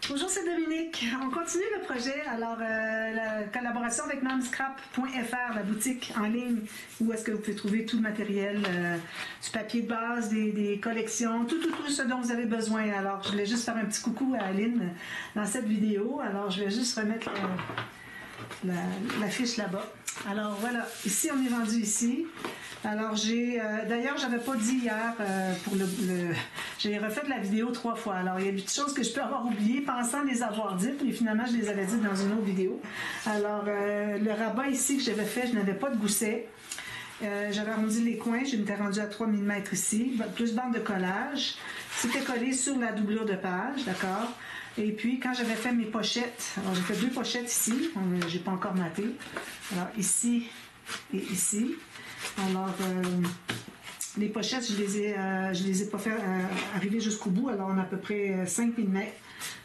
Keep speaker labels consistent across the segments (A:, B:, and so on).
A: Bonjour, c'est Dominique. On continue le projet. Alors, la collaboration avec nomscrap.fr, la boutique en ligne, où est-ce que vous pouvez trouver tout le matériel, du papier de base, des collections, tout ce dont vous avez besoin. Alors, je voulais juste faire un petit coucou à Aline dans cette vidéo. Alors, je vais juste remettre la fiche là-bas. Alors, voilà. Ici, on est rendu ici. Alors, d'ailleurs, j'avais pas dit hier j'ai refait la vidéo 3 fois. Alors, il y a des petites choses que je peux avoir oubliées, pensant les avoir dites, mais finalement, je les avais dites dans une autre vidéo. Alors, le rabat ici que j'avais fait, je n'avais pas de gousset. J'avais arrondi les coins, je m'étais rendue à 3 mm ici, plus bande de collage. C'était collé sur la doublure de page, d'accord? Et puis, quand j'avais fait mes pochettes, alors j'ai fait 2 pochettes ici, j'ai pas encore maté. Alors, ici et ici. Alors, les pochettes, je les ai pas fait arriver jusqu'au bout. Alors, on a à peu près 5 mm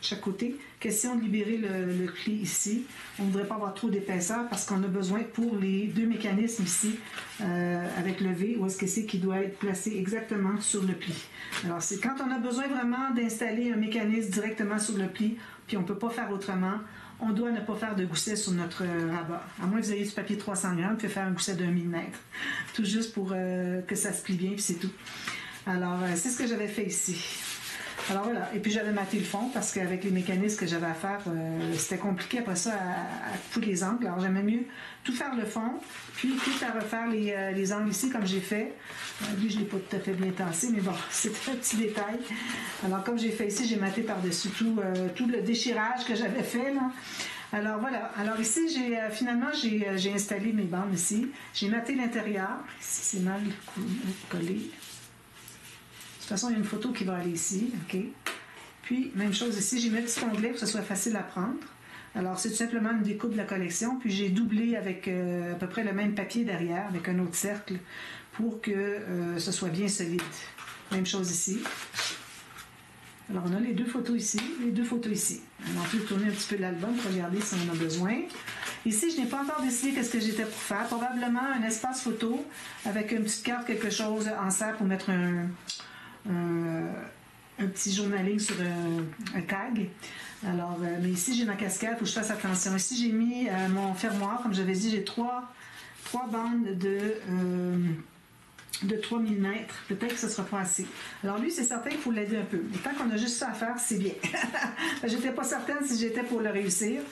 A: chaque côté. Question de libérer le pli ici. On ne voudrait pas avoir trop d'épaisseur parce qu'on a besoin pour les 2 mécanismes ici avec le V, où est-ce que c'est qui doit être placé exactement sur le pli. Alors, c'est quand on a besoin vraiment d'installer un mécanisme directement sur le pli, puis on ne peut pas faire autrement, on doit ne pas faire de gousset sur notre rabat. À moins que vous ayez du papier 300 grammes, vous pouvez faire un gousset d'1 mm. Tout juste pour que ça se plie bien, puis c'est tout. Alors, c'est ce que j'avais fait ici. Alors voilà, et puis j'avais maté le fond parce qu'avec les mécanismes que j'avais à faire, c'était compliqué après ça à couper les angles. Alors j'aimais mieux tout faire le fond, puis quitte à refaire les angles ici comme j'ai fait. Lui, je ne l'ai pas tout à fait bien tassé, mais bon, c'est un petit détail. Alors comme j'ai fait ici, j'ai maté par-dessus tout le déchirage que j'avais fait, là. Alors voilà, alors ici, finalement, j'ai installé mes bandes ici. J'ai maté l'intérieur. Ici, c'est mal collé. De toute façon, il y a une photo qui va aller ici, OK? Puis, même chose ici, j'ai mis un petit onglet pour que ce soit facile à prendre. Alors, c'est tout simplement une découpe de la collection, puis j'ai doublé avec à peu près le même papier derrière, avec un autre cercle, pour que ce soit bien solide. Même chose ici. Alors, on a les 2 photos ici, les 2 photos ici. Alors, on peut tourner un petit peu l'album pour regarder si on a besoin. Ici, je n'ai pas encore décidé qu'est-ce que j'étais pour faire. Probablement un espace photo avec une petite carte, quelque chose en serre pour mettre un petit journaling sur un tag. Alors, mais ici, j'ai ma casquette, il faut que je fasse attention. Ici, j'ai mis mon fermoir. Comme j'avais dit, j'ai 3 bandes de 3 mm. Peut-être que ce ne sera pas assez. Alors lui, c'est certain qu'il faut l'aider un peu. Mais tant qu'on a juste ça à faire, c'est bien. Je n'étais pas certaine si j'étais pour le réussir.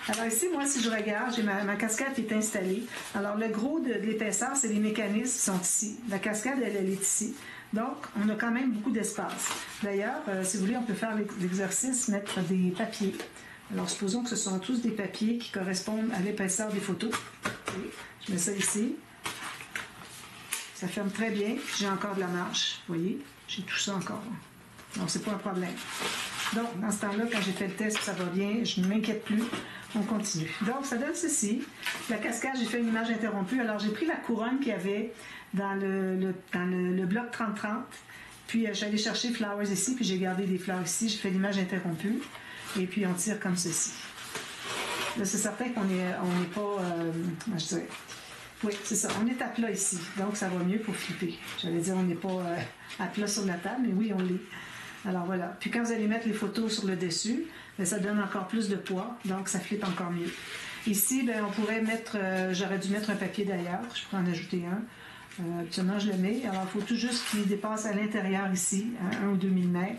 A: Alors ici, moi, si je regarde, ma casquette est installée. Alors le gros de l'épaisseur, c'est les mécanismes qui sont ici. La cascade, elle est ici. Donc, on a quand même beaucoup d'espace. D'ailleurs, si vous voulez, on peut faire l'exercice, mettre des papiers. Alors, supposons que ce sont tous des papiers qui correspondent à l'épaisseur des photos. Je mets ça ici. Ça ferme très bien. J'ai encore de la marge. Vous voyez? J'ai tout ça encore. Donc, c'est pas un problème. Donc, dans ce temps-là, quand j'ai fait le test, ça va bien. Je ne m'inquiète plus. On continue. Donc, ça donne ceci. La cascade, j'ai fait une image interrompue. Alors, j'ai pris la couronne qu'il y avait dans le bloc 30-30. Puis, j'allais chercher flowers ici. Puis, j'ai gardé des fleurs ici. J'ai fait l'image interrompue. Et puis, on tire comme ceci. Là, c'est certain qu'on n'est pas... je dirais... Oui, c'est ça. On est à plat ici. Donc, ça va mieux pour flipper. J'allais dire, on n'est pas à plat sur la table, mais oui, on l'est. Alors, voilà. Puis, quand vous allez mettre les photos sur le dessus, bien, ça donne encore plus de poids. Donc, ça flippe encore mieux. Ici, bien, on pourrait mettre... j'aurais dû mettre un papier d'ailleurs. Je pourrais en ajouter un. Actuellement, je le mets. Alors, il faut tout juste qu'il dépasse à l'intérieur ici, à 1 ou 2 mm,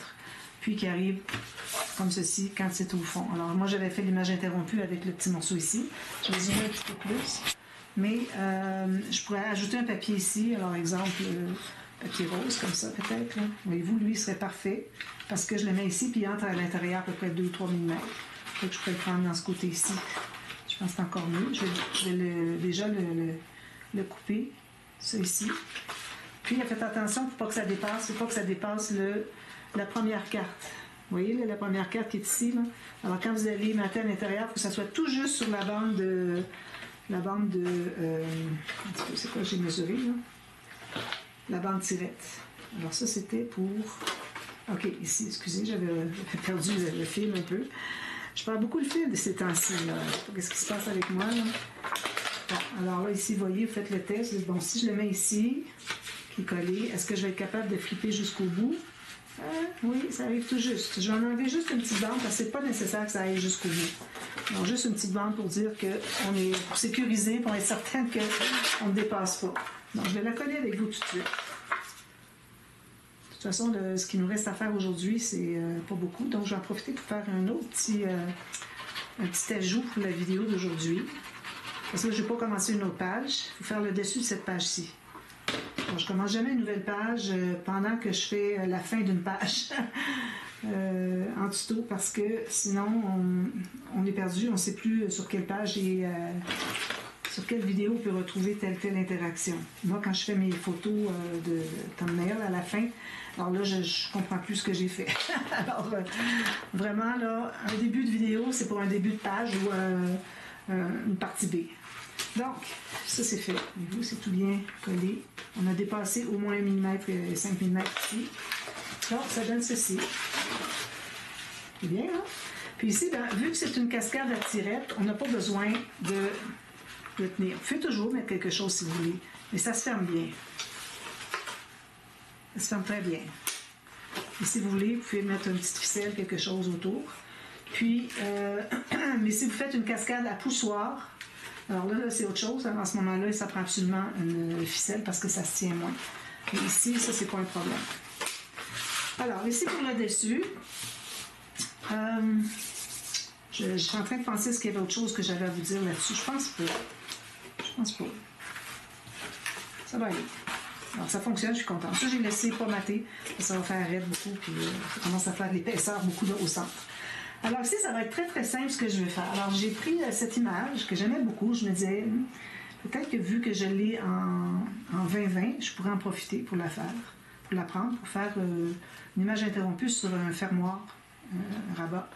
A: puis qu'il arrive comme ceci quand c'est au fond. Alors, moi, j'avais fait l'image interrompue avec le petit morceau ici. Je vais zoomer un petit peu plus. Mais je pourrais ajouter un papier ici, alors exemple, papier rose, comme ça peut-être. Voyez-vous, lui, il serait parfait, parce que je le mets ici, puis il entre à l'intérieur à peu près 2 ou 3 mm. Peut-être que je pourrais le prendre dans ce côté ici. Je pense que c'est encore mieux. Je vais déjà le couper, ça ici. Puis, faites attention pour pas que ça dépasse, il faut pas que ça dépasse la première carte. Vous voyez, là, la première carte qui est ici. Là. Alors, quand vous allez mater à l'intérieur, il faut que ça soit tout juste sur la bande de... c'est quoi j'ai mesuré là? La bande tirette. Alors ça c'était pour... Ok, ici, excusez, j'avais perdu le fil un peu. Je perds beaucoup le fil de ces temps-ci. Je ne sais pas qu'est-ce qui se passe avec moi. Là. Bon, alors là, ici, vous voyez, vous faites le test. Bon, si je le mets ici, qui est collé, est-ce que je vais être capable de flipper jusqu'au bout? Oui, ça arrive tout juste. Je vais en enlever juste une petite bande parce que c'est pas nécessaire que ça aille jusqu'au bout. Donc, juste une petite bande pour dire qu'on est pour sécuriser, pour être certaine qu'on ne dépasse pas. Donc, je vais la coller avec vous tout de suite. De toute façon, ce qui nous reste à faire aujourd'hui, c'est pas beaucoup. Donc, je vais en profiter pour faire un autre petit ajout pour la vidéo d'aujourd'hui. Parce que je ne vais pas commencer une autre page. Il faut faire le dessus de cette page-ci. Alors, je ne commence jamais une nouvelle page pendant que je fais la fin d'une page en tuto parce que sinon, on est perdu. On ne sait plus sur quelle page et sur quelle vidéo on peut retrouver telle interaction. Moi, quand je fais mes photos de thumbnail à la fin, alors là, je ne comprends plus ce que j'ai fait. Alors, vraiment, là, un début de vidéo, c'est pour un début de page ou une partie B. Donc, ça c'est fait. Et vous, c'est tout bien collé. On a dépassé au moins 1 mm et 5 mm ici. Donc, ça donne ceci. C'est bien, hein? Puis ici, ben, vu que c'est une cascade à tirette, on n'a pas besoin de tenir. Vous pouvez toujours mettre quelque chose si vous voulez, mais ça se ferme bien. Ça se ferme très bien. Et si vous voulez, vous pouvez mettre une petite ficelle, quelque chose autour. Puis, mais si vous faites une cascade à poussoir, alors là, c'est autre chose. À ce moment-là, ça prend absolument une ficelle parce que ça se tient moins. Mais ici, ça, c'est pas un problème. Alors, ici, pour le dessus, je suis en train de penser ce qu'il y avait autre chose que j'avais à vous dire là-dessus. Je pense pas. Je pense pas. Ça va aller. Alors, ça fonctionne, je suis contente. Ça, j'ai laissé pas mater. Ça va faire raide beaucoup, puis ça commence à faire de l'épaisseur beaucoup au centre. Alors ici, ça va être très très simple ce que je vais faire. Alors j'ai pris cette image que j'aimais beaucoup. Je me disais, peut-être que vu que je l'ai en 2020, je pourrais en profiter pour la faire, pour la prendre, pour faire une image interrompue sur un fermoir, un rabat.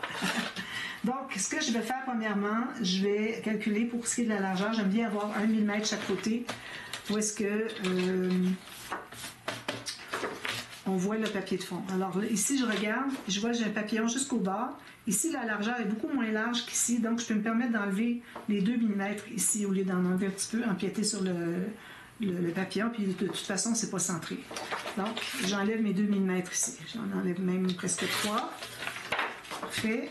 A: Donc, ce que je vais faire premièrement, je vais calculer pour ce qui est de la largeur. J'aime bien avoir 1 mm de chaque côté. Où est-ce que on voit le papier de fond. Alors là, ici, je regarde, je vois que j'ai un papillon jusqu'au bas. Ici, la largeur est beaucoup moins large qu'ici, donc je peux me permettre d'enlever les 2 mm ici au lieu d'en enlever un petit peu, empiéter sur le papillon, puis de toute façon, c'est pas centré. Donc, j'enlève mes 2 mm ici. J'en enlève même presque 3. Parfait.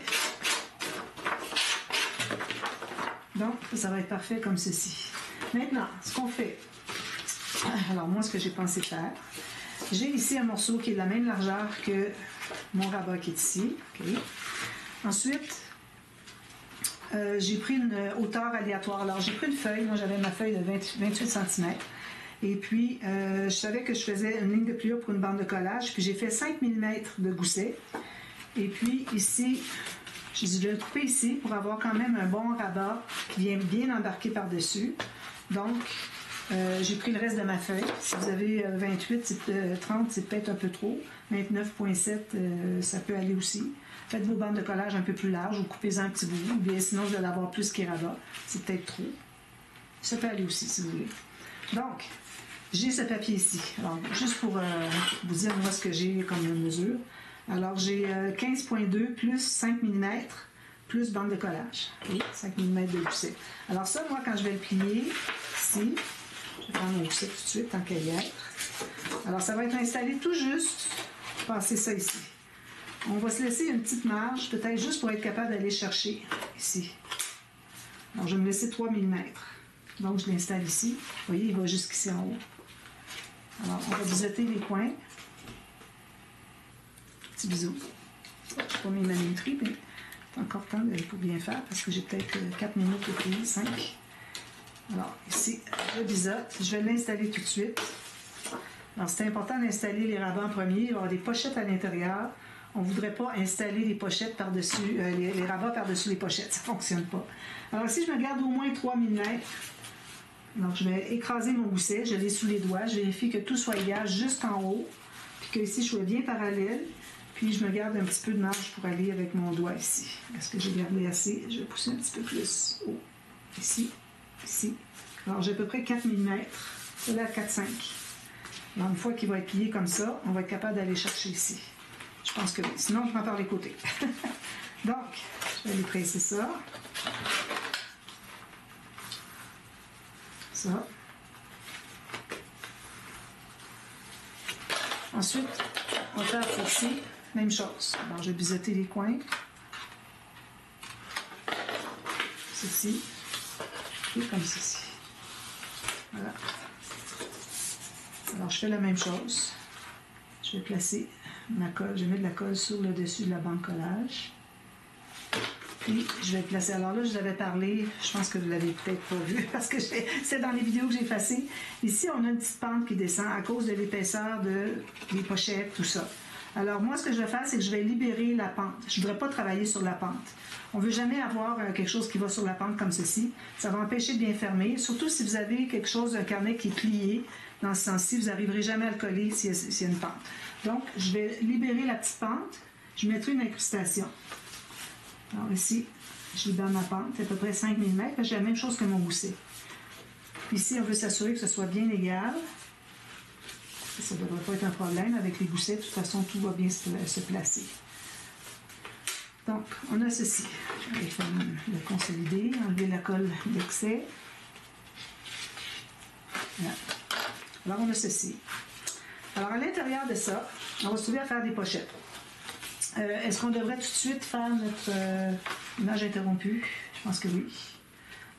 A: Donc, ça va être parfait comme ceci. Maintenant, ce qu'on fait, alors moi, ce que j'ai pensé faire, j'ai ici un morceau qui est de la même largeur que mon rabat qui est ici. Okay. Ensuite, j'ai pris une hauteur aléatoire. Alors, j'ai pris une feuille. Moi, j'avais ma feuille de 28 cm. Et puis, je savais que je faisais une ligne de pliure pour une bande de collage. Puis, j'ai fait 5 mm de gousset. Et puis, ici, j'ai dit, je vais le couper ici pour avoir quand même un bon rabat qui vient bien embarquer par-dessus. Donc, j'ai pris le reste de ma feuille. Si vous avez 28, 30, c'est peut-être un peu trop. 29,7, ça peut aller aussi. Faites vos bandes de collage un peu plus larges ou coupez-en un petit bout. Ou bien sinon, vous allez avoir plus qui rabat. C'est peut-être trop. Ça peut aller aussi, si vous voulez. Donc, j'ai ce papier ici. Alors, juste pour vous dire, moi, ce que j'ai comme mesure. Alors, j'ai 15,2 plus 5 mm plus bande de collage. Et 5 mm de gousset. Alors ça, moi, quand je vais le plier ici, je vais prendre mon gousset tout de suite, tant qu'à y être. Alors, ça va être installé tout juste. Passer ça ici. On va se laisser une petite marge, peut-être juste pour être capable d'aller chercher ici. Alors, je vais me laisser 3 mm. Donc, je l'installe ici. Vous voyez, il va jusqu'ici en haut. Alors, on va biseauter les coins. Petit bisou. Je n'ai pas mis ma minuterie, mais c'est encore temps pour bien faire parce que j'ai peut-être 4 minutes de plier, 5. Alors, ici, je biseaute. Je vais l'installer tout de suite. Alors, c'est important d'installer les rabats en premier. Il va y avoir des pochettes à l'intérieur. On ne voudrait pas installer les pochettes par-dessus, les rabats par-dessus les pochettes. Ça ne fonctionne pas. Alors, ici, je me garde au moins 3 mm. Donc, je vais écraser mon gousset. Je l'ai sous les doigts. Je vérifie que tout soit égal juste en haut. Puis que ici, je sois bien parallèle. Puis, je me garde un petit peu de marge pour aller avec mon doigt ici. Est-ce que j'ai gardé assez? Je vais pousser un petit peu plus haut. Ici, ici. Alors, j'ai à peu près 4 mm. C'est là, 4-5. Alors, une fois qu'il va être plié comme ça, on va être capable d'aller chercher ici. Je pense que oui. Sinon, je prends par les côtés. Donc, je vais aller presser ça. Ça. Ensuite, on va faire ici, même chose. Alors, je vais biseauter les coins. Ceci. Et comme ceci. Voilà. Alors, je fais la même chose. Je vais placer ma colle. Je vais mettre de la colle sur le dessus de la bande collage. Puis, je vais placer. Alors là, je vous avais parlé, je pense que vous ne l'avez peut-être pas vu, parce que c'est dans les vidéos que j'ai effacées. Ici, on a une petite pente qui descend à cause de l'épaisseur des pochettes, tout ça. Alors, moi, ce que je vais faire, c'est que je vais libérer la pente. Je ne voudrais pas travailler sur la pente. On ne veut jamais avoir quelque chose qui va sur la pente comme ceci. Ça va empêcher de bien fermer, surtout si vous avez quelque chose, un carnet qui est plié. Dans ce sens-ci, vous n'arriverez jamais à le coller s'il y a une pente. Donc, je vais libérer la petite pente. Je mettrai une incrustation. Alors ici, je libère ma pente, c'est à peu près 5 mm, j'ai la même chose que mon gousset. Ici, on veut s'assurer que ce soit bien égal. Ça ne devrait pas être un problème avec les goussets, de toute façon, tout va bien se placer. Donc, on a ceci. Je vais faire le consolider, enlever la colle d'excès. Voilà. Alors, on a ceci. Alors, à l'intérieur de ça, on va se trouver à faire des pochettes. Est-ce qu'on devrait tout de suite faire notre image interrompue? Je pense que oui.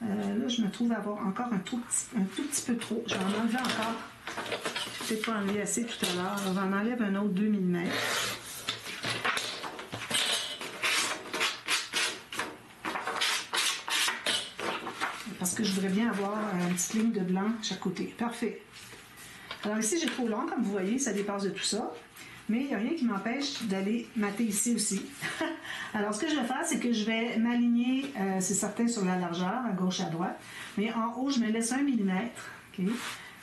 A: Là, je me trouve avoir encore un tout petit peu trop. Je vais en enlever encore. Je n'ai peut-être pas enlevé assez tout à l'heure. On va en enlever un autre 2 mm. Parce que je voudrais bien avoir une petite ligne de blanc à chaque côté. Parfait. Alors ici, j'ai trop long, comme vous voyez, ça dépasse de tout ça. Mais il n'y a rien qui m'empêche d'aller mater ici aussi. Alors, ce que je vais faire, c'est que je vais m'aligner, c'est certain, sur la largeur, à gauche, à droite. Mais en haut, je me laisse 1 mm. Okay?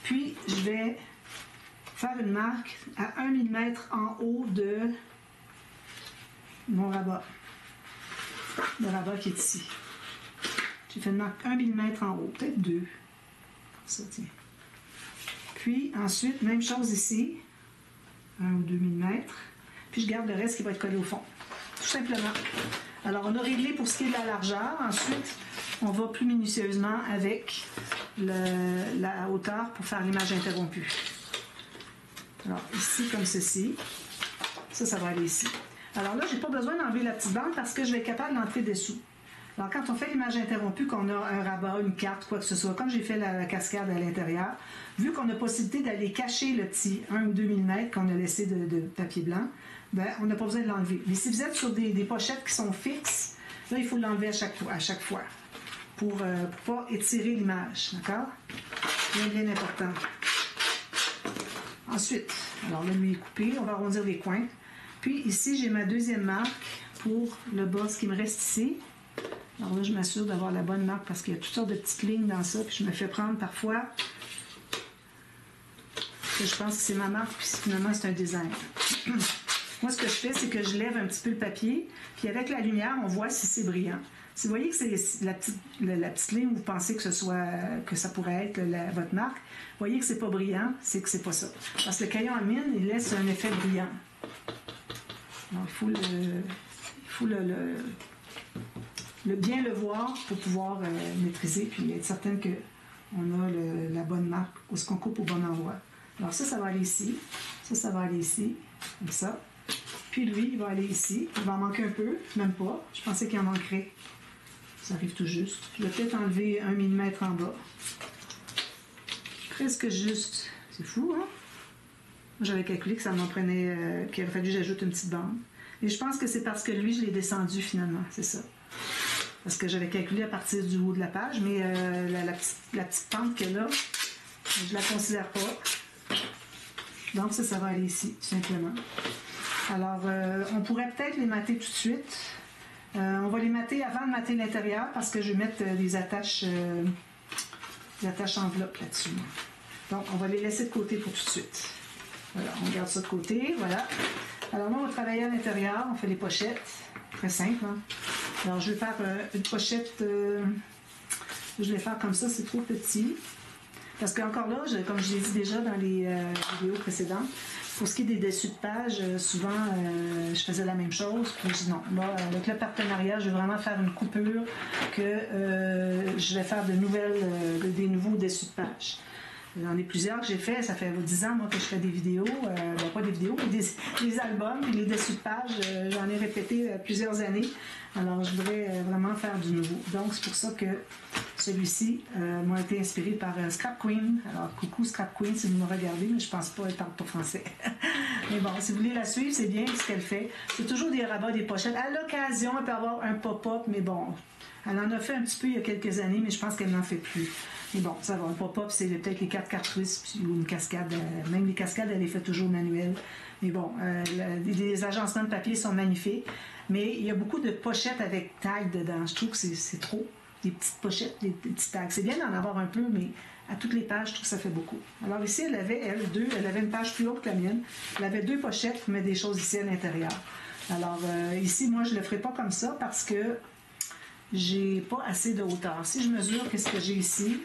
A: Puis, je vais faire une marque à 1 mm en haut de mon rabat. Le rabat qui est ici. J'ai fait une marque 1 mm en haut, peut-être 2. Comme ça, tiens. Puis, ensuite, même chose ici. 1 ou 2 mm. Puis je garde le reste qui va être collé au fond. Tout simplement. Alors, on a réglé pour ce qui est de la largeur. Ensuite, on va plus minutieusement avec la hauteur pour faire l'image interrompue. Alors, ici, comme ceci. Ça va aller ici. Alors là, je n'ai pas besoin d'enlever la petite bande parce que je vais être capable d'entrer dessous. Alors, quand on fait l'image interrompue, qu'on a un rabat, une carte, quoi que ce soit, comme j'ai fait la cascade à l'intérieur, vu qu'on a possibilité d'aller cacher le petit 1 ou 2 mm qu'on a laissé de papier blanc, ben, on n'a pas besoin de l'enlever. Mais si vous êtes sur des pochettes qui sont fixes, là, il faut l'enlever à chaque fois pour ne pas étirer l'image. D'accord? Bien important. Ensuite, alors là, lui est coupé, on va arrondir les coins. Puis ici, j'ai ma deuxième marque pour le bas, ce qui me reste ici. Alors là, je m'assure d'avoir la bonne marque parce qu'il y a toutes sortes de petites lignes dans ça. Puis je me fais prendre parfois que je pense que c'est ma marque, puis finalement, c'est un design. Moi, ce que je fais, c'est que je lève un petit peu le papier, puis avec la lumière, on voit si c'est brillant. Si vous voyez que c'est la petite ligne où vous pensez que ça pourrait être votre marque, vous voyez que c'est pas brillant, c'est que c'est pas ça. Parce que le crayon à mine, il laisse un effet brillant. Alors, il faut bien le voir pour pouvoir maîtriser puis être certaine qu'on a la bonne marque ou ce qu'on coupe au bon endroit. Alors ça va aller ici. Ça va aller ici, comme ça. Puis lui, il va aller ici. Il va en manquer un peu, même pas. Je pensais qu'il en manquerait. Ça arrive tout juste. Je vais peut-être enlever 1 mm en bas. Presque juste. C'est fou, hein? J'avais calculé que ça m'en prenait, qu'il aurait fallu que j'ajoute une petite bande. Et je pense que c'est parce que lui, je l'ai descendu finalement, c'est ça. Parce que j'avais calculé à partir du haut de la page, mais la petite pente qu'elle a, je la considère pas. Donc ça va aller ici, tout simplement. Alors, on pourrait peut-être les mater tout de suite. On va les mater avant de mater l'intérieur parce que je vais mettre des attaches enveloppes là-dessus. Donc, on va les laisser de côté pour tout de suite. Voilà, on garde ça de côté, voilà. Alors là, on va travailler à l'intérieur, on fait les pochettes. Très simple, hein? Alors, je vais faire une pochette, je vais faire comme ça, c'est trop petit. Parce qu'encore là, comme je l'ai dit déjà dans les vidéos précédentes, pour ce qui est des dessus de page, souvent, je faisais la même chose. Puis je dis non, là, avec le partenariat, je vais vraiment faire une coupure que je vais faire des nouveaux dessus de page. J'en ai plusieurs que j'ai fait. Ça fait 10 ans, moi, que je fais des vidéos. Pas des vidéos, mais des albums. Puis les dessus de page, j'en ai répété plusieurs années. Alors, je voudrais vraiment faire du nouveau. Donc, c'est pour ça que celui-ci m'a été inspiré par Scrap Queen. Alors, coucou Scrap Queen, si vous me regardez, mais je pense pas, elle parle pas français. Mais bon, si vous voulez la suivre, c'est bien ce qu'elle fait. C'est toujours des rabats, des pochettes. À l'occasion, elle peut avoir un pop-up, mais bon, elle en a fait un petit peu il y a quelques années, mais je pense qu'elle n'en fait plus. Mais bon, ça va. Un pop-up, c'est peut-être les 4 cartouches ou une cascade. Même les cascades, elle les fait toujours manuelles. Mais bon, les agencements de papier sont magnifiques. Mais il y a beaucoup de pochettes avec tag dedans. Je trouve que c'est trop. Des petites pochettes, des petits tags. C'est bien d'en avoir un peu, mais à toutes les pages, je trouve que ça fait beaucoup. Alors ici, elle avait une page plus haute que la mienne. Elle avait 2 pochettes pour mettre des choses ici à l'intérieur. Alors ici, moi, je ne le ferai pas comme ça parce que j'ai pas assez de hauteur. Si je mesure qu'est-ce que j'ai ici,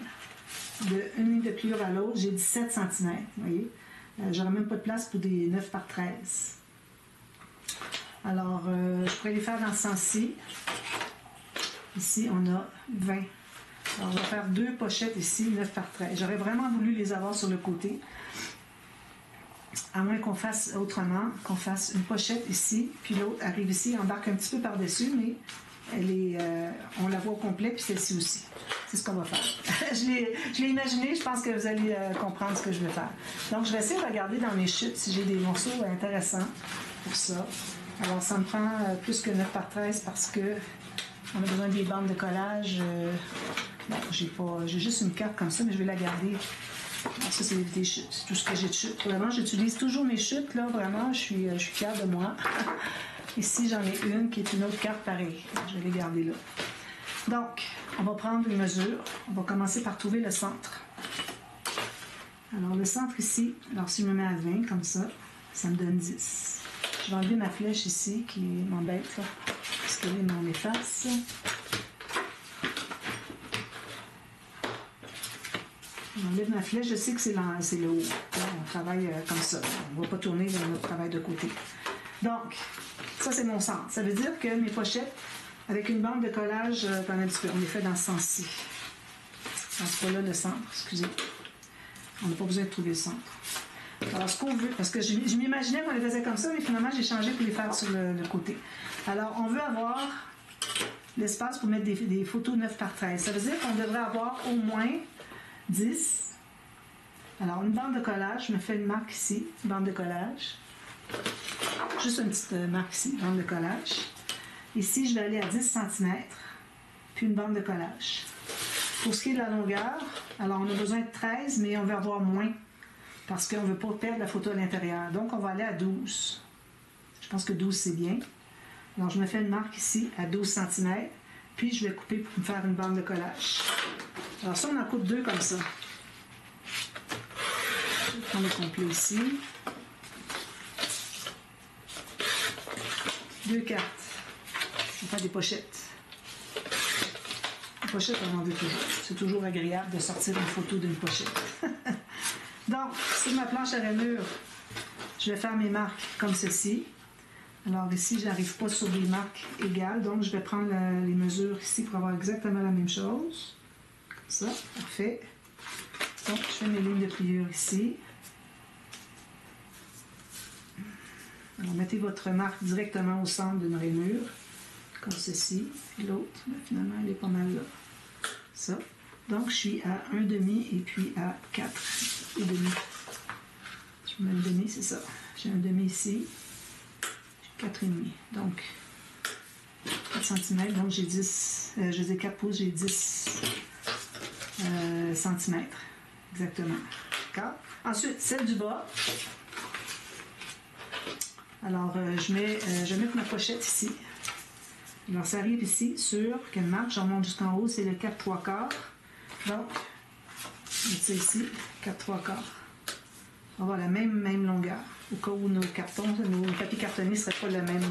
A: de une ligne de pliure à l'autre, j'ai 17 cm. Vous voyez? J'aurais même pas de place pour des 9 par 13. Alors, je pourrais les faire dans ce sens-ci. Ici, on a 20. Alors, on va faire 2 pochettes ici, 9 par 13. J'aurais vraiment voulu les avoir sur le côté. À moins qu'on fasse autrement, qu'on fasse une pochette ici, puis l'autre arrive ici, embarque un petit peu par-dessus, mais on la voit au complet, puis celle-ci aussi. C'est ce qu'on va faire. je l'ai imaginé, je pense que vous allez comprendre ce que je vais faire. Donc, je vais essayer de regarder dans mes chutes si j'ai des morceaux intéressants pour ça. Alors, ça me prend plus que 9 par 13 parce que on a besoin des bandes de collage. Bon, j'ai juste une carte comme ça, mais je vais la garder. Alors, ça, c'est des chutes. C'est tout ce que j'ai de chutes. Vraiment, j'utilise toujours mes chutes, là. Vraiment, je suis fière de moi. Ici, j'en ai une qui est une autre carte pareille. Je vais les garder là. Donc, on va prendre une mesure. On va commencer par trouver le centre. Alors, le centre ici, alors si je me mets à 20 comme ça, ça me donne 10. Je vais enlever ma flèche ici qui m'embête, là, parce qu'elle est dans mes faces. J'enlève ma flèche, je sais que c'est le haut. Là, on travaille comme ça. On ne va pas tourner notre travail de côté. Donc, ça, c'est mon centre. Ça veut dire que mes pochettes, avec une bande de collage, pendant un petit peu, on les fait dans ce sens-ci. Dans ce cas-là, le centre, excusez. On n'a pas besoin de trouver le centre. Alors, ce qu'on veut, parce que je m'imaginais qu'on les faisait comme ça, mais finalement, j'ai changé pour les faire sur le côté. Alors, on veut avoir l'espace pour mettre des photos 9 par 13. Ça veut dire qu'on devrait avoir au moins 10. Alors, une bande de collage, je me fais une marque ici, bande de collage. Juste une petite marque ici, bande de collage. Ici, je vais aller à 10 cm, puis une bande de collage. Pour ce qui est de la longueur, alors on a besoin de 13, mais on veut avoir moins, parce qu'on ne veut pas perdre la photo à l'intérieur. Donc, on va aller à 12. Je pense que 12, c'est bien. Alors, je me fais une marque ici à 12 cm, puis je vais couper pour me faire une bande de collage. Alors ça, on en coupe 2 comme ça. Je vais prendre le complet ici. 2 cartes. On va faire des pochettes. Les pochettes, on en veut toujours. C'est toujours agréable de sortir une photo d'une pochette. Donc, sur ma planche à rainure, je vais faire mes marques comme ceci. Alors ici, je n'arrive pas sur des marques égales, donc je vais prendre les mesures ici pour avoir exactement la même chose. Comme ça, parfait. Donc, je fais mes lignes de pliure ici. Alors, mettez votre marque directement au centre d'une rainure, comme ceci. Puis l'autre, finalement, elle est pas mal là. Ça. Donc, je suis à 1,5 et puis à 4,5. Je mets un demi, c'est ça. J'ai un demi ici. 4,5. Donc, 4 cm. Donc, j'ai 10. Je dis 4 pouces, j'ai 10 cm. Exactement. D'accord? Ensuite, celle du bas. Alors, je vais mettre ma pochette ici. Alors, ça arrive ici sur quelle marque? J'en monte jusqu'en haut, c'est le 4 3/4. Donc, je mets ça ici, 4 3/4. On va avoir la même longueur. Au cas où nos papiers cartonnés ne seraient pas le même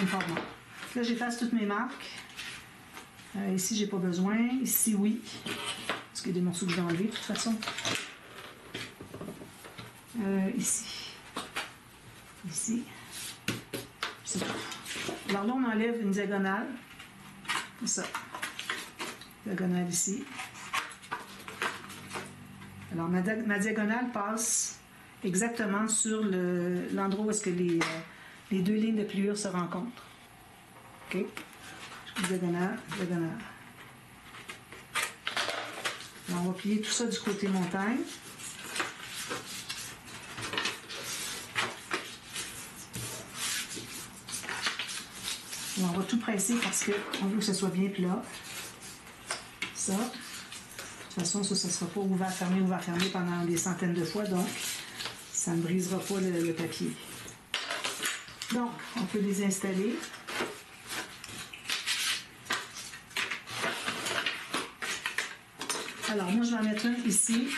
A: format. Là, j'efface toutes mes marques. Ici, j'ai pas besoin. Ici, oui. Parce qu'il y a des morceaux que je vais enlever, de toute façon. Ici. Ici. C'est tout. Alors là, on enlève une diagonale. Comme ça. Diagonale ici. Alors, ma diagonale passe exactement sur l'endroit où est-ce que les deux lignes de pliure se rencontrent. OK? Diagonale, diagonale. Alors, on va plier tout ça du côté montagne. Alors, on va tout presser parce qu'on veut que ce soit bien plat. Ça. De toute façon, ça ne sera pas ouvert, fermé pendant des centaines de fois, donc ça ne brisera pas le papier. Donc, on peut les installer. Alors, moi, je vais en mettre une ici.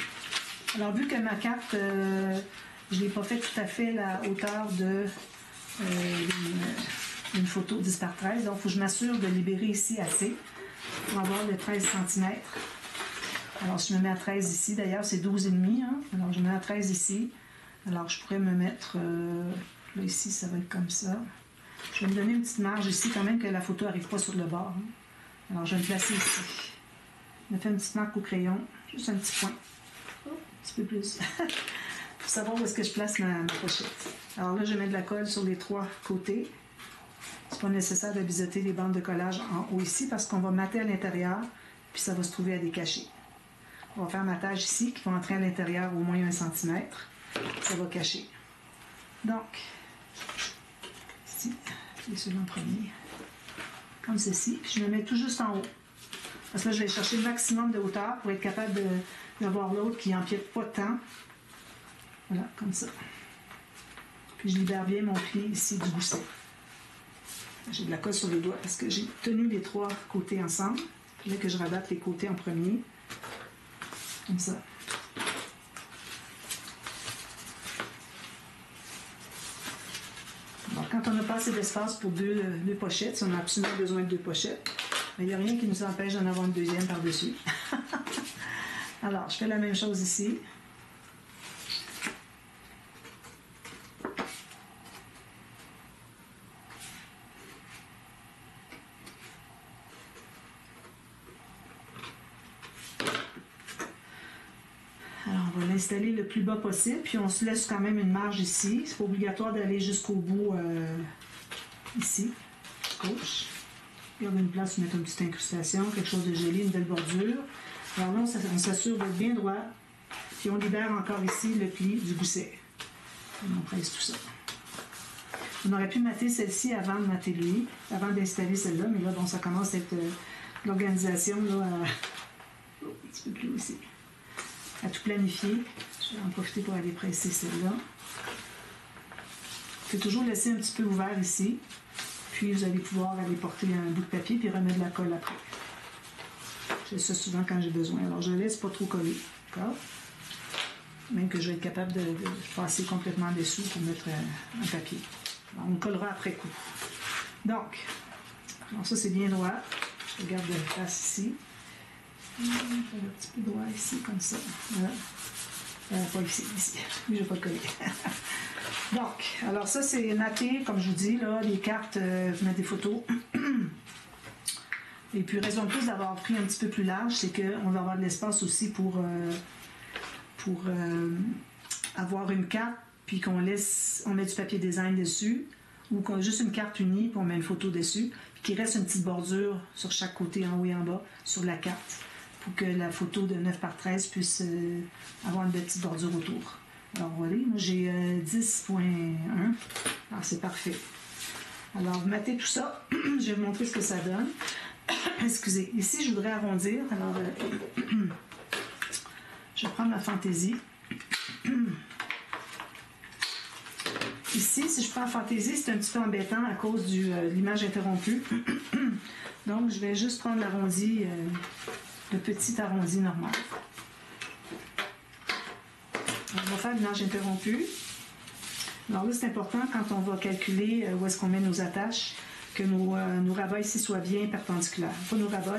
A: Alors, vu que ma carte, je ne l'ai pas fait tout à fait la hauteur de une photo 10 par 13, donc il faut que je m'assure de libérer ici assez pour avoir le 13 cm. Alors, si je me mets à 13 ici, d'ailleurs, c'est 12,5. Hein? Alors, je me mets à 13 ici. Alors, je pourrais me mettre... là, ici, ça va être comme ça. Je vais me donner une petite marge ici, quand même, que la photo n'arrive pas sur le bord. Hein? Alors, je vais me placer ici. Je me fais une petite marque au crayon. Juste un petit point. Oh, un petit peu plus. Pour savoir où est-ce que je place ma pochette. Alors là, je mets de la colle sur les 3 côtés. C'est pas nécessaire de biseauter les bandes de collage en haut ici parce qu'on va mater à l'intérieur, puis ça va se trouver à décacher. On va faire un matage ici qui va entrer à l'intérieur au moins 1 cm. Ça va cacher. Donc, ici, je vais celui en premier. Comme ceci. Puis je me mets tout juste en haut. Parce que là, je vais chercher le maximum de hauteur pour être capable d'avoir l'autre qui n'empiète pas tant. Voilà, comme ça. Puis je libère bien mon pli ici du gousset. J'ai de la colle sur les doigts parce que j'ai tenu les 3 côtés ensemble. Puis là que je rabatte les côtés en premier. Comme ça. Alors, quand on n'a pas assez d'espace pour deux pochettes, si on a absolument besoin de 2 pochettes, il n'y a rien qui nous empêche d'en avoir une deuxième par-dessus. Alors, je fais la même chose ici. Installer le plus bas possible, puis on se laisse quand même une marge ici. C'est pas obligatoire d'aller jusqu'au bout ici, gauche. Il y a une place pour mettre une petite incrustation, quelque chose de joli, une belle bordure. Alors là, on s'assure d'être bien droit, puis on libère encore ici le pli du gousset. Et on presse tout ça. On aurait pu mater celle-ci avant de mater lui, avant d'installer celle-là, mais là, bon, ça commence à être l'organisation, là, un petit peu plus aussi. À tout planifier. Je vais en profiter pour aller presser celle-là. Il faut toujours laisser un petit peu ouvert ici. Puis vous allez pouvoir aller porter un bout de papier puis remettre de la colle après. Je fais ça souvent quand j'ai besoin. Alors je ne laisse pas trop coller. D'accord? Même que je vais être capable de passer complètement dessous pour mettre un papier. Alors, on collera après coup. Donc, alors ça c'est bien droit. Je regarde de face ici. Je vais un petit peu droit ici, comme ça. Voilà. Pas ici, ici. Oui, je vais pas coller. Donc, alors ça, c'est maté, comme je vous dis, là, les cartes, vous mettez des photos. Et puis, raison de plus d'avoir pris un petit peu plus large, c'est qu'on va avoir de l'espace aussi pour avoir une carte, puis on met du papier design dessus, ou qu'on a juste une carte unie, puis on met une photo dessus, puis qu'il reste une petite bordure sur chaque côté, en haut et en bas, sur la carte, pour que la photo de 9 par 13 puisse avoir une belle petite bordure autour. Alors voilà, moi j'ai 10.1, alors c'est parfait. Alors vous mettez tout ça, je vais vous montrer ce que ça donne. Excusez, ici je voudrais arrondir, alors je vais prendre ma fantaisie. Ici, si je prends fantaisie, c'est un petit peu embêtant à cause de l'image interrompue. Donc je vais juste prendre l'arrondi, le petit arrondi normal. On va faire l'image interrompue. Alors là, c'est important quand on va calculer où est-ce qu'on met nos attaches, que nos rabats ici soient bien perpendiculaires. Pas nos rabats,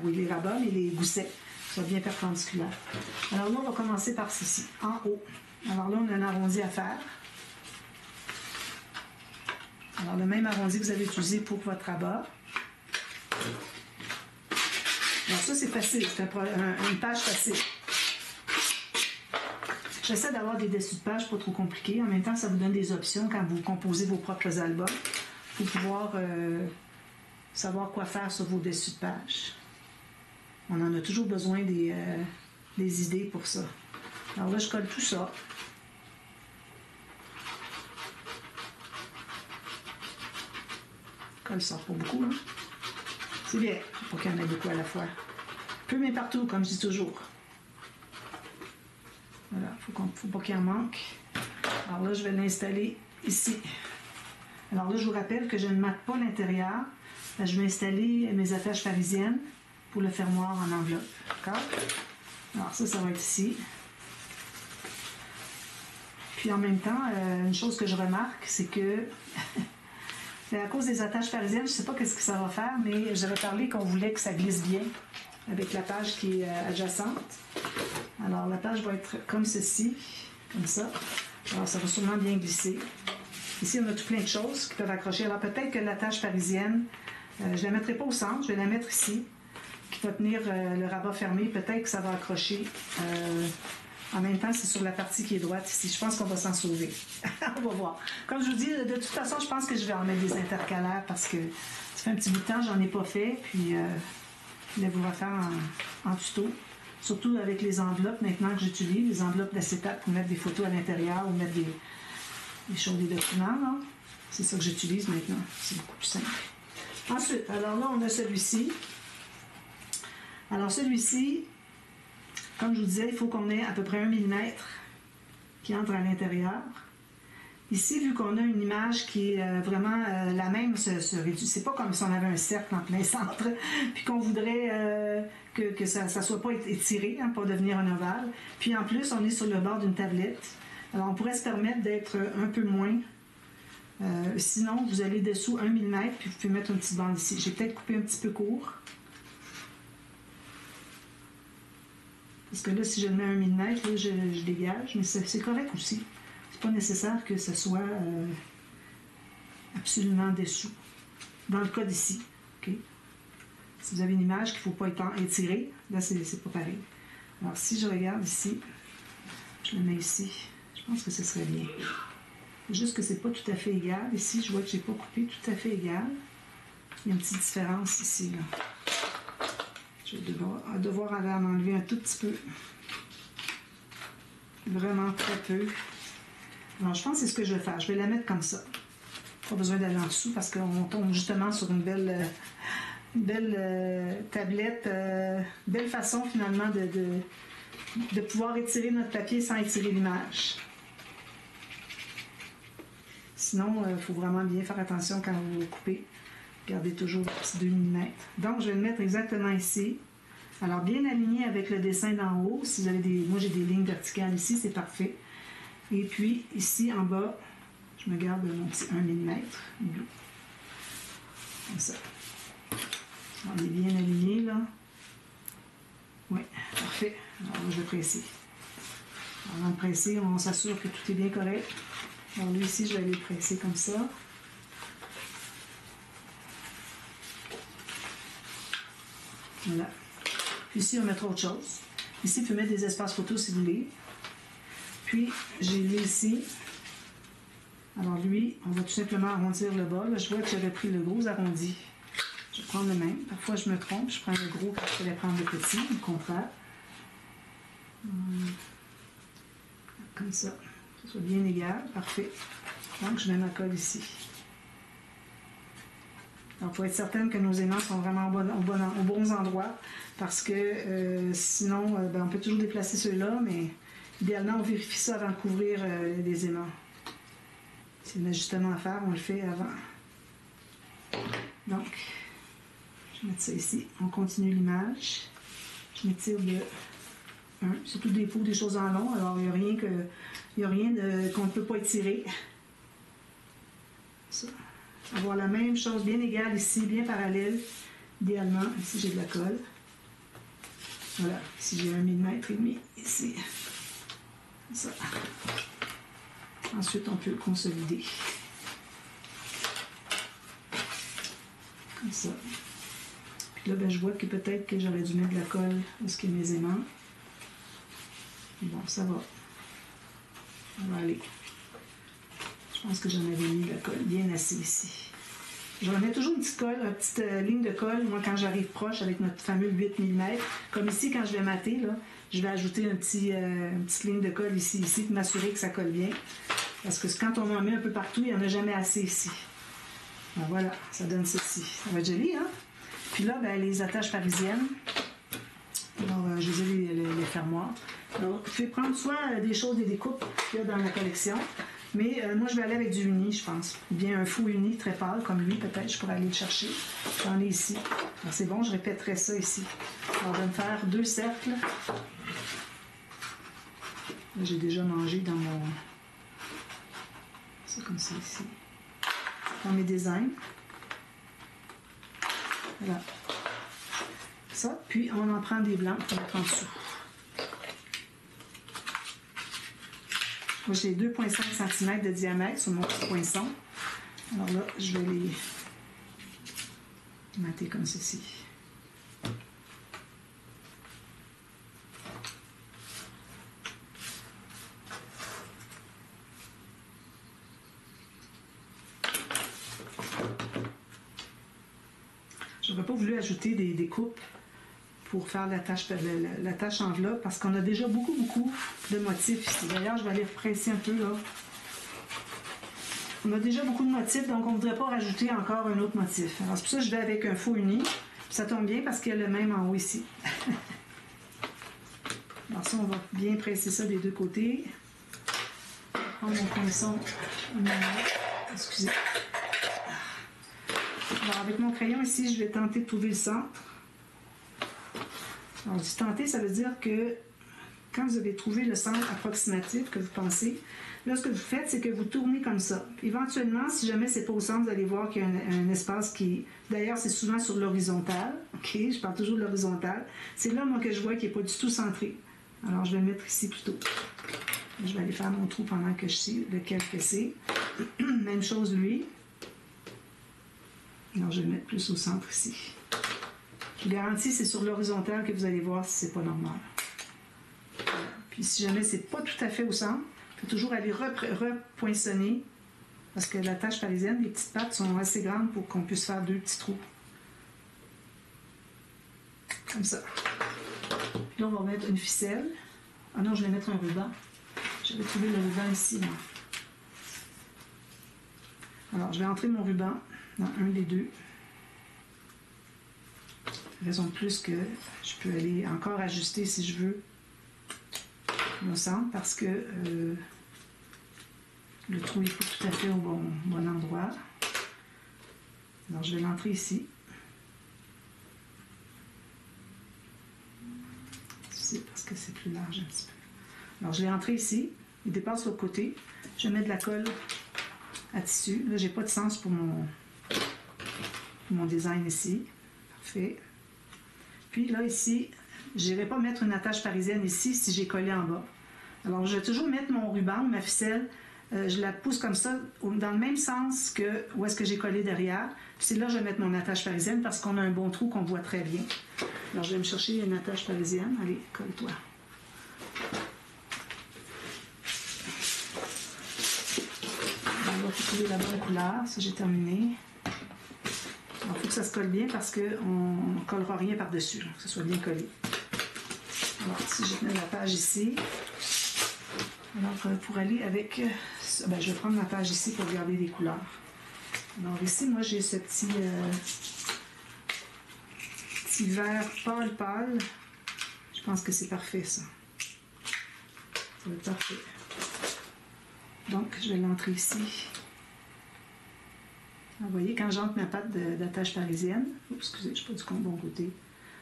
A: oui, les rabats, mais les goussets soient bien perpendiculaires. Alors là, on va commencer par ceci, en haut. Alors là, on a un arrondi à faire. Alors le même arrondi que vous avez utilisé pour votre rabat. Alors ça, c'est facile, c'est une page facile. J'essaie d'avoir des dessus de page pas trop compliqués. En même temps, ça vous donne des options quand vous composez vos propres albums pour pouvoir savoir quoi faire sur vos dessus de page. On en a toujours besoin des idées pour ça. Alors là, je colle tout ça. Je colle ça pas beaucoup, hein? C'est bien, pour qu'il y en ait beaucoup à la fois. Peu mais partout, comme je dis toujours. Voilà, faut pas qu'il en manque. Alors là, je vais l'installer ici. Alors là, je vous rappelle que je ne mate pas l'intérieur. Je vais installer mes attaches parisiennes pour le fermoir en enveloppe. D'accord? Alors ça va être ici. Puis en même temps, une chose que je remarque, c'est que à cause des attaches parisiennes, je ne sais pas ce que ça va faire, mais j'avais parlé qu'on voulait que ça glisse bien avec la page qui est adjacente. Alors la page va être comme ceci, comme ça. Alors ça va sûrement bien glisser. Ici, on a tout plein de choses qui peuvent accrocher. Alors peut-être que l'attache parisienne, je ne la mettrai pas au centre, je vais la mettre ici, qui va tenir le rabat fermé. Peut-être que ça va accrocher. En même temps, c'est sur la partie qui est droite ici. Je pense qu'on va s'en sauver. On va voir. Comme je vous dis, de toute façon, je pense que je vais en mettre des intercalaires parce que ça fait un petit bout de temps, j'en ai pas fait. Puis, je vais vous refaire en tuto. Surtout avec les enveloppes maintenant que j'utilise, les enveloppes d'acétate pour mettre des photos à l'intérieur ou mettre des choses, des documents. Là. C'est ça que j'utilise maintenant. C'est beaucoup plus simple. Ensuite, alors là, on a celui-ci. Alors celui-ci, comme je vous disais, il faut qu'on ait à peu près 1 mm qui entre à l'intérieur. Ici, vu qu'on a une image qui est vraiment la même, se réduit. C'est pas comme si on avait un cercle en plein centre, puis qu'on voudrait que ça ne soit pas étiré, hein, pour devenir un ovale. Puis en plus, on est sur le bord d'une tablette. Alors, on pourrait se permettre d'être un peu moins. Sinon, vous allez dessous 1 mm, puis vous pouvez mettre une petite bande ici. J'ai peut-être coupé un petit peu court. Parce que là, si je le mets à 1 mm, là, je dégage, mais c'est correct aussi. C'est pas nécessaire que ce soit absolument dessous. Dans le cas d'ici, OK? Si vous avez une image qu'il ne faut pas étirer, là, c'est pas pareil. Alors, si je regarde ici, je le mets ici, je pense que ce serait bien. Juste que c'est pas tout à fait égal. Ici, je vois que j'ai pas coupé tout à fait égal. Il y a une petite différence ici, là. Je vais devoir aller en enlever un tout petit peu. Vraiment très peu. Alors, je pense que c'est ce que je vais faire. Je vais la mettre comme ça. Pas besoin d'aller en dessous parce qu'on tombe justement sur une belle tablette. Belle façon finalement de pouvoir étirer notre papier sans étirer l'image. Sinon, il faut vraiment bien faire attention quand vous coupez. Gardez toujours le petit 2 mm. Donc, je vais le mettre exactement ici. Alors, bien aligné avec le dessin d'en haut. Si vous avez moi, j'ai des lignes verticales ici, c'est parfait. Et puis, ici, en bas, je me garde mon petit 1 mm. Comme ça. On est bien aligné, là. Oui, parfait. Alors, je vais presser. Avant de presser, on s'assure que tout est bien correct. Alors, lui, ici, je vais aller le presser comme ça. Voilà. Puis ici, on va mettre autre chose. Ici, il faut mettre des espaces photos si vous voulez. Puis, j'ai lui ici. Alors lui, on va tout simplement arrondir le bas. Là, je vois que j'avais pris le gros arrondi. Je vais prendre le même. Parfois, je me trompe. Je prends le gros quand je vais prendre le petit, au contraire. Comme ça. Que ce soit bien égal. Parfait. Donc, je mets ma colle ici. Alors, il faut être certaine que nos aimants sont vraiment aux bons endroits parce que sinon, on peut toujours déplacer ceux-là, mais idéalement, on vérifie ça avant de couvrir les aimants. C'est un ajustement à faire, on le fait avant. Donc, je vais mettre ça ici. On continue l'image. Je m'étire de 1. C'est tout des pots, des choses en long, alors il n'y a rien qu'on ne peut pas étirer. Ça. Avoir la même chose bien égale ici, bien parallèle. Idéalement, ici j'ai de la colle. Voilà, ici j'ai 1 mm et demi ici. Ça. Ensuite, on peut le consolider. Comme ça. Puis là, je vois que peut-être que j'aurais dû mettre de la colle parce qu'il y a mes aimants. Bon, ça va. On va aller. Je pense que j'en avais mis le col bien assez ici. Je remets toujours une petite ligne de colle, moi, quand j'arrive proche avec notre fameux 8 mm. Comme ici, quand je vais mater, là, je vais ajouter une petite ligne de colle ici, pour m'assurer que ça colle bien. Parce que quand on en met un peu partout, il n'y en a jamais assez ici. Ben voilà, ça donne ceci. Ça va être joli, hein? Puis là, ben, les attaches parisiennes. Alors, je les ai les fermoirs. Alors, vous pouvez prendre soit des choses, des découpes qu'il y a dans la collection. Mais moi, je vais aller avec du uni, je pense. Ou bien un faux uni très pâle, comme lui, peut-être, je pourrais aller le chercher. J'en ai ici. Alors, c'est bon, je répéterai ça ici. Alors, on va me faire 2 cercles. Là, j'ai déjà mangé dans mon... C'est comme ça ici. Dans mes designs. Voilà. Ça, puis on en prend des blancs pour mettre en dessous. Moi, j'ai 2,5 cm de diamètre sur mon petit poinçon. Alors là, je vais les mater comme ceci. Je n'aurais pas voulu ajouter des découpes pour faire la tâche enveloppe parce qu'on a déjà beaucoup de motifs ici. D'ailleurs, je vais aller represser un peu là. On a déjà beaucoup de motifs, donc on ne voudrait pas rajouter encore un autre motif. Alors c'est pour ça que je vais avec un faux uni. Ça tombe bien parce qu'il y a le même en haut ici. Alors ça, on va bien presser ça des deux côtés. Je vais prendre mon poinçon. Excusez. Alors avec mon crayon ici, je vais tenter de trouver le centre. Alors, du tenter, ça veut dire que quand vous avez trouvé le centre approximatif que vous pensez, là, ce que vous faites, c'est que vous tournez comme ça. Éventuellement, si jamais c'est pas au centre, vous allez voir qu'il y a un espace qui... D'ailleurs, c'est souvent sur l'horizontale. OK? Je parle toujours de l'horizontale. C'est là, moi, que je vois qu'il n'est pas du tout centré. Alors, je vais le mettre ici plutôt. Je vais aller faire mon trou pendant que je sais lequel que c'est. Même chose, lui. Alors, je vais le mettre plus au centre ici. Je vous garantis, c'est sur l'horizontale que vous allez voir si c'est pas normal. Puis si jamais c'est pas tout à fait au centre, il faut toujours aller repoinçonner parce que la tâche parisienne, les petites pattes sont assez grandes pour qu'on puisse faire 2 petits trous. Comme ça. Puis là, on va mettre une ficelle. Ah non, je vais mettre un ruban. J'avais trouvé le ruban ici, moi. Alors, je vais entrer mon ruban dans un des deux. Raison de plus que je peux aller encore ajuster si je veux mon centre parce que le trou n'est pas tout à fait au bon endroit. Alors je vais l'entrer ici. C'est parce que c'est plus large un petit peu. Alors je l'ai entré ici, il dépasse l'autre côté. Je mets de la colle à tissu. Là, j'ai pas de sens pour mon design ici. Parfait. Puis là, ici, je n'irai pas mettre une attache parisienne ici si j'ai collé en bas. Alors, je vais toujours mettre mon ruban, ma ficelle, je la pousse comme ça, dans le même sens que où est-ce que j'ai collé derrière. Puis c'est là que je vais mettre mon attache parisienne parce qu'on a un bon trou qu'on voit très bien. Alors, je vais me chercher une attache parisienne. Allez, colle-toi. On va trouver la bonne couleur. Ça, j'ai terminé. Il faut que ça se colle bien parce qu'on ne collera rien par-dessus, que ce soit bien collé. Alors, si je mets la page ici, alors pour aller avec... ben, je vais prendre ma page ici pour regarder les couleurs. Alors ici, moi, j'ai ce petit vert pâle. Je pense que c'est parfait, ça. Ça va être parfait. Donc, je vais l'entrer ici. Vous voyez, quand j'entre ma patte d'attache parisienne, excusez, je ne suis pas du bon côté.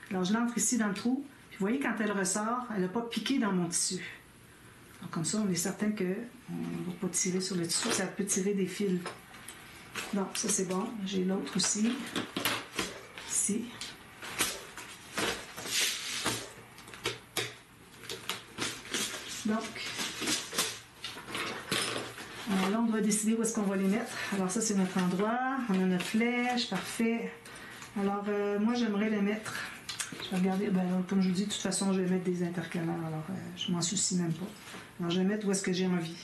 A: Alors, je l'entre ici dans le trou. Puis, vous voyez, quand elle ressort, elle n'a pas piqué dans mon tissu. Alors, comme ça, on est certain qu'on ne va pas tirer sur le tissu. Ça peut tirer des fils. Donc, ça, c'est bon. J'ai l'autre aussi. Ici. Donc, alors là, on doit décider où est-ce qu'on va les mettre. Alors ça, c'est notre endroit. On a notre flèche, parfait. Alors, moi, j'aimerais les mettre... Je vais regarder, ben, comme je vous dis, de toute façon, je vais mettre des intercalaires. Alors, je m'en soucie même pas. Alors, je vais mettre où est-ce que j'ai envie.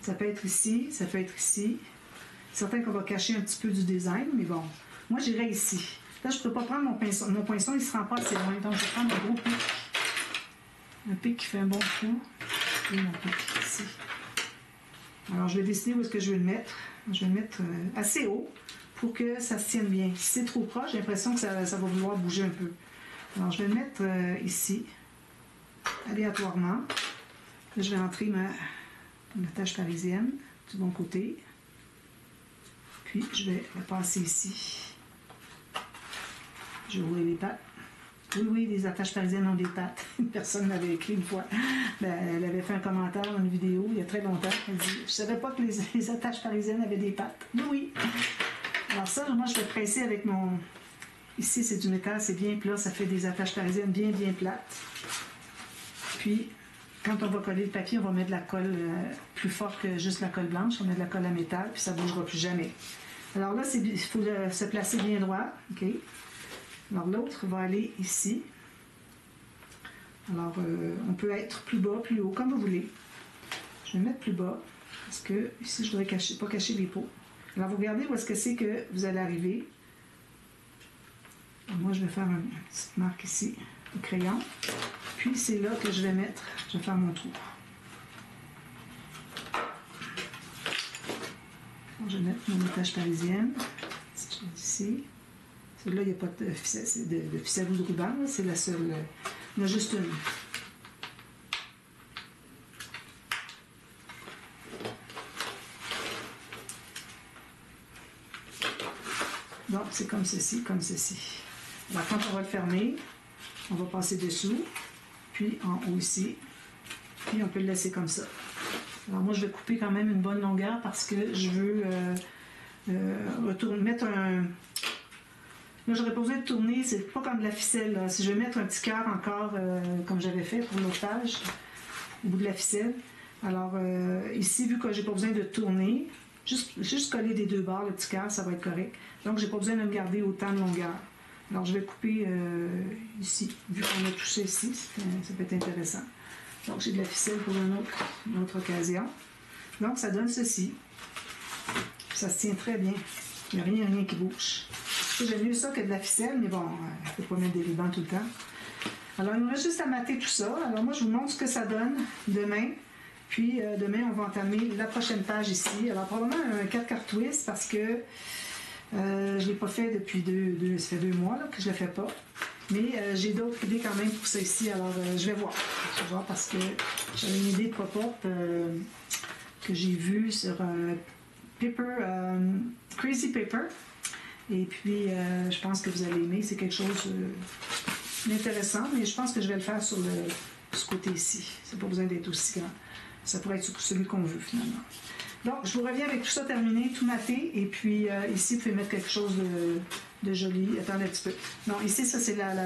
A: Ça peut être ici, ça peut être ici. Certain qu'on va cacher un petit peu du design, mais bon. Moi, j'irai ici. Là, je ne peux pas prendre mon pinceau. Mon poinçon, il ne se rend pas assez loin. Donc, je vais prendre un gros pic. Un pic qui fait un bon trou. Et mon pic ici. Alors, je vais décider où est-ce que je vais le mettre. Je vais le mettre assez haut pour que ça se tienne bien. Si c'est trop proche, j'ai l'impression que ça va vouloir bouger un peu. Alors, je vais le mettre ici, aléatoirement. Là, je vais entrer ma tâche parisienne du bon côté. Puis, je vais le passer ici. Je vais ouvrir les pattes. Oui, les attaches parisiennes ont des pattes. Une personne m'avait écrit une fois. Ben, elle avait fait un commentaire dans une vidéo il y a très longtemps. Elle dit « Je ne savais pas que les attaches parisiennes avaient des pattes. » Oui. Alors ça, moi, je vais presser avec mon... Ici, c'est du métal, c'est bien plat. Ça fait des attaches parisiennes bien plates. Puis, quand on va coller le papier, on va mettre de la colle plus forte que juste la colle blanche. On met de la colle à métal, puis ça ne bougera plus jamais. Alors là, il faut se placer bien droit. OK? Alors l'autre va aller ici. Alors on peut être plus bas, plus haut, comme vous voulez. Je vais mettre plus bas parce que ici je ne voudrais pas cacher les peaux. Alors vous regardez où est-ce que c'est que vous allez arriver. Alors, moi je vais faire une petite marque ici au crayon. Puis c'est là que je vais faire mon trou. Alors, je vais mettre mon attache parisienne. Ici. Là, il n'y a pas de ficelle ou de ruban, c'est la seule. Il y en a juste une. Donc, c'est comme ceci, comme ceci. Alors, quand on va le fermer, on va passer dessous, puis en haut ici, puis on peut le laisser comme ça. Alors, moi, je vais couper quand même une bonne longueur parce que je veux mettre un... Là, j'aurais pas besoin de tourner, c'est pas comme de la ficelle. Là. Si je vais mettre un petit cœur encore, comme j'avais fait pour l'autre page, au bout de la ficelle. Alors, ici, vu que j'ai pas besoin de tourner, juste coller des deux bords, le petit cœur, ça va être correct. Donc, j'ai pas besoin de me garder autant de longueur. Alors, je vais couper ici. Vu qu'on a tout ça ici, ça peut être intéressant. Donc, j'ai de la ficelle pour une autre occasion. Donc, ça donne ceci. Ça se tient très bien. Il n'y a rien qui bouge. J'aime mieux ça que de la ficelle, mais bon, il ne faut pas mettre des rubans tout le temps. Alors, il nous reste juste à mater tout ça. Alors, moi, je vous montre ce que ça donne demain. Puis, demain, on va entamer la prochaine page ici. Alors, probablement un 4 twist parce que je ne l'ai pas fait depuis ça fait 2 mois là, que je ne le fais pas. Mais j'ai d'autres idées quand même pour ça ici. Alors, je vais voir. Je vais voir parce que j'avais une idée de pop-up que j'ai vue sur Crazy Paper. Et puis, je pense que vous allez aimer. C'est quelque chose d'intéressant, mais je pense que je vais le faire sur ce côté ici. Ça n'a pas besoin d'être aussi grand. Ça pourrait être sur celui qu'on veut, finalement. Donc, je vous reviens avec tout ça terminé, tout maté. Et puis, ici, vous pouvez mettre quelque chose de joli. Attendez un petit peu. Non, ici, ça, c'est la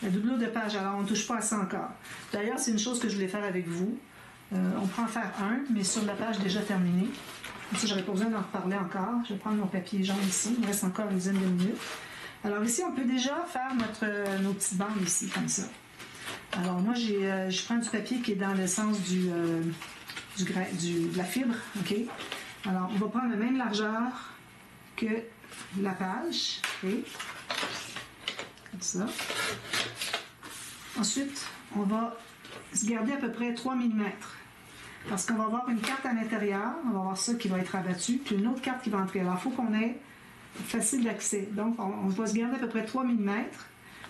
A: doublure de page. Alors, on ne touche pas à ça encore. D'ailleurs, c'est une chose que je voulais faire avec vous. On peut en faire un, mais sur la page déjà terminée. Comme ça, j'aurais pas besoin d'en reparler encore. Je vais prendre mon papier jaune ici. Il me reste encore une dizaine de minutes. Alors ici, on peut déjà faire nos petites bandes ici, comme ça. Alors moi, je prends du papier qui est dans le sens de la fibre. OK? Alors, on va prendre la même largeur que la page. OK? Comme ça. Ensuite, on va se garder à peu près 3 mm. Parce qu'on va avoir une carte à l'intérieur, on va avoir ça qui va être abattu, puis une autre carte qui va entrer. Alors, il faut qu'on ait facile d'accès. Donc, on va se garder à peu près 3 mm,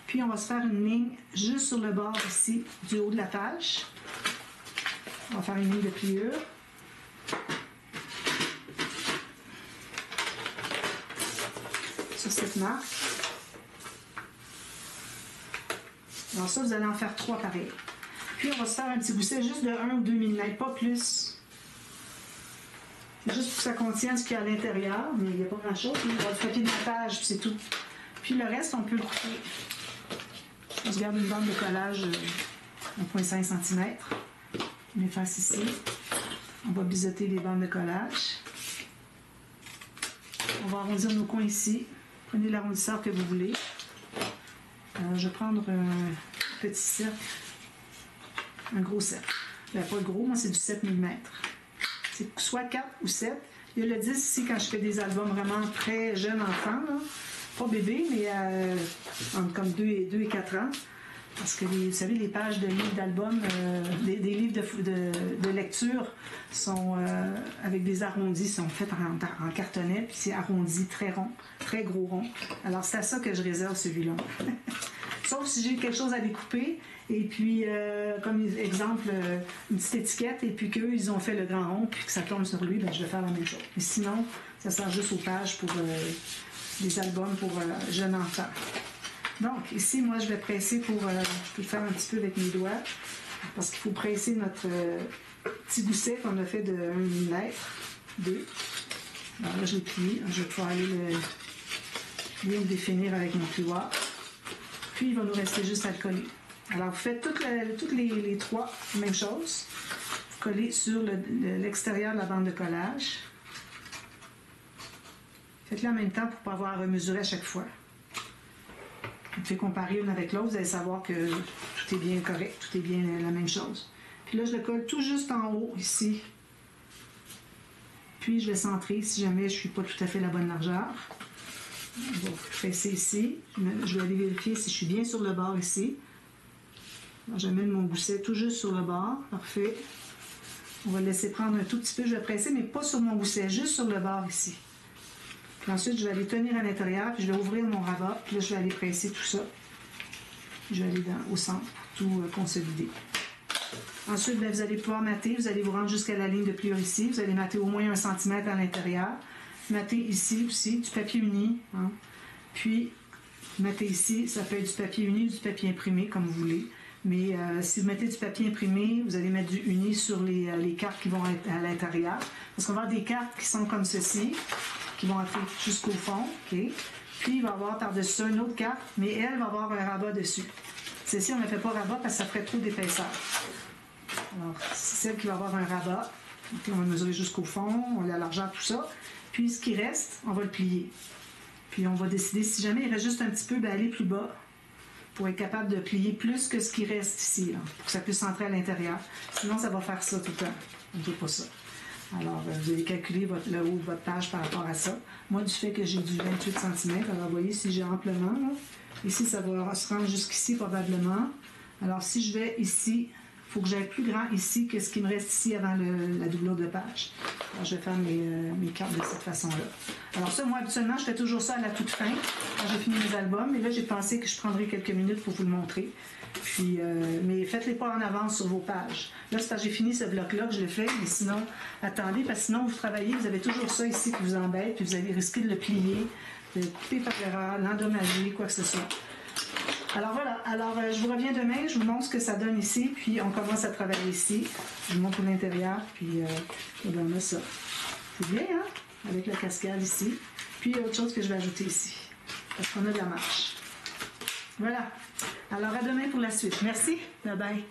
A: puis on va se faire une ligne juste sur le bord ici, du haut de la page. On va faire une ligne de pliure. Sur cette marque. Alors ça, vous allez en faire 3 pareils. Puis on va se faire un petit gousset juste de 1 ou 2 mm, pas plus. Juste pour que ça contienne ce qu'il y a à l'intérieur, mais il n'y a pas grand-chose. Il y aura du papier de montage, puis c'est tout. Puis le reste, on peut le couper. On se garde une bande de collage 1,5 cm. On efface ici. On va biseauter les bandes de collage. On va arrondir nos coins ici. Prenez l'arrondisseur que vous voulez. Je vais prendre un petit cercle. Un gros cercle. Ben, pas gros, moi c'est du 7 mm. C'est soit 4 ou 7. Il y a le 10 ici quand je fais des albums vraiment très jeunes enfants, là. Pas bébé, mais entre comme 2 et 4 ans. Parce que, vous savez, les pages de livres d'albums, des livres de lecture sont avec des arrondis, sont faits en cartonnet, puis c'est arrondi, très rond, très gros rond. Alors, c'est à ça que je réserve celui-là. Sauf si j'ai quelque chose à découper, et puis, comme exemple, une petite étiquette, et puis qu'eux, ils ont fait le grand rond, puis que ça tombe sur lui, ben, je vais faire la même chose. Mais sinon, ça sert juste aux pages pour des albums pour jeunes enfants. Donc, ici, moi, je vais presser pour... je peux le faire un petit peu avec mes doigts, parce qu'il faut presser notre petit gousset qu'on a fait de 1 mm, 2. Alors là, je l'ai plié. Je vais pouvoir aller bien le définir avec mon plioir. Puis, il va nous rester juste à le coller. Alors, vous faites toutes les 3, même chose. Vous collez sur l'extérieur de la bande de collage. Faites-le en même temps pour ne pas avoir à remesurer à chaque fois. Vous pouvez comparer une avec l'autre, vous allez savoir que tout est bien correct, tout est bien la même chose. Puis là, je le colle tout juste en haut, ici. Puis, je vais centrer si jamais je ne suis pas tout à fait la bonne largeur. On va presser ici. Je vais aller vérifier si je suis bien sur le bord ici. Alors, j'amène mon gousset tout juste sur le bord. Parfait. On va le laisser prendre un tout petit peu. Je vais presser, mais pas sur mon gousset, juste sur le bord ici. Puis ensuite, je vais aller tenir à l'intérieur, puis je vais ouvrir mon rabat, puis là, je vais aller presser tout ça. Je vais aller au centre pour tout consolider. Ensuite, bien, vous allez pouvoir mater, vous allez vous rendre jusqu'à la ligne de pliure ici. Vous allez mater au moins 1 cm à l'intérieur. Mater ici aussi, du papier uni. Hein. Puis, mater ici, ça peut être du papier uni ou du papier imprimé, comme vous voulez. Mais si vous mettez du papier imprimé, vous allez mettre du uni sur les cartes qui vont être à l'intérieur. Parce qu'on va avoir des cartes qui sont comme ceci, qui vont entrer jusqu'au fond, OK? Puis, il va y avoir par-dessus ça une autre carte, mais elle va avoir un rabat dessus. Celle-ci, on ne fait pas rabat parce que ça ferait trop d'épaisseur. Alors, c'est celle qui va avoir un rabat. Okay, on va mesurer jusqu'au fond, on a la largeur, tout ça. Puis, ce qui reste, on va le plier. Puis, on va décider, si jamais il reste juste un petit peu, bien, aller plus bas pour être capable de plier plus que ce qui reste ici, là, pour que ça puisse entrer à l'intérieur. Sinon, ça va faire ça tout le temps. On ne veut pas ça. Alors, vous allez calculer le haut de votre page par rapport à ça. Moi, du fait que j'ai du 28 cm, alors vous voyez, si j'ai amplement, là, ici, ça va se rendre jusqu'ici probablement. Alors, si je vais ici, il faut que j'aille plus grand ici que ce qui me reste ici avant la doublure de page. Alors, je vais faire mes cartes de cette façon-là. Alors ça, moi, habituellement, je fais toujours ça à la toute fin, quand j'ai fini mes albums. Mais là, j'ai pensé que je prendrais quelques minutes pour vous le montrer. Puis, mais faites-les pas en avance sur vos pages. Là, c'est parce que j'ai fini ce bloc-là que je le fais, mais sinon, attendez, parce que sinon, vous travaillez, vous avez toujours ça ici qui vous embête, puis vous allez risquer de le plier, de couper par erreur, l'endommager, quoi que ce soit. Alors voilà, je vous reviens demain, je vous montre ce que ça donne ici, puis on commence à travailler ici. Je vous montre l'intérieur, puis on a ça. C'est bien, hein? Avec la cascade ici. Puis il y a autre chose que je vais ajouter ici, parce qu'on a de la marche. Voilà. Alors à demain pour la suite. Merci. Bye bye.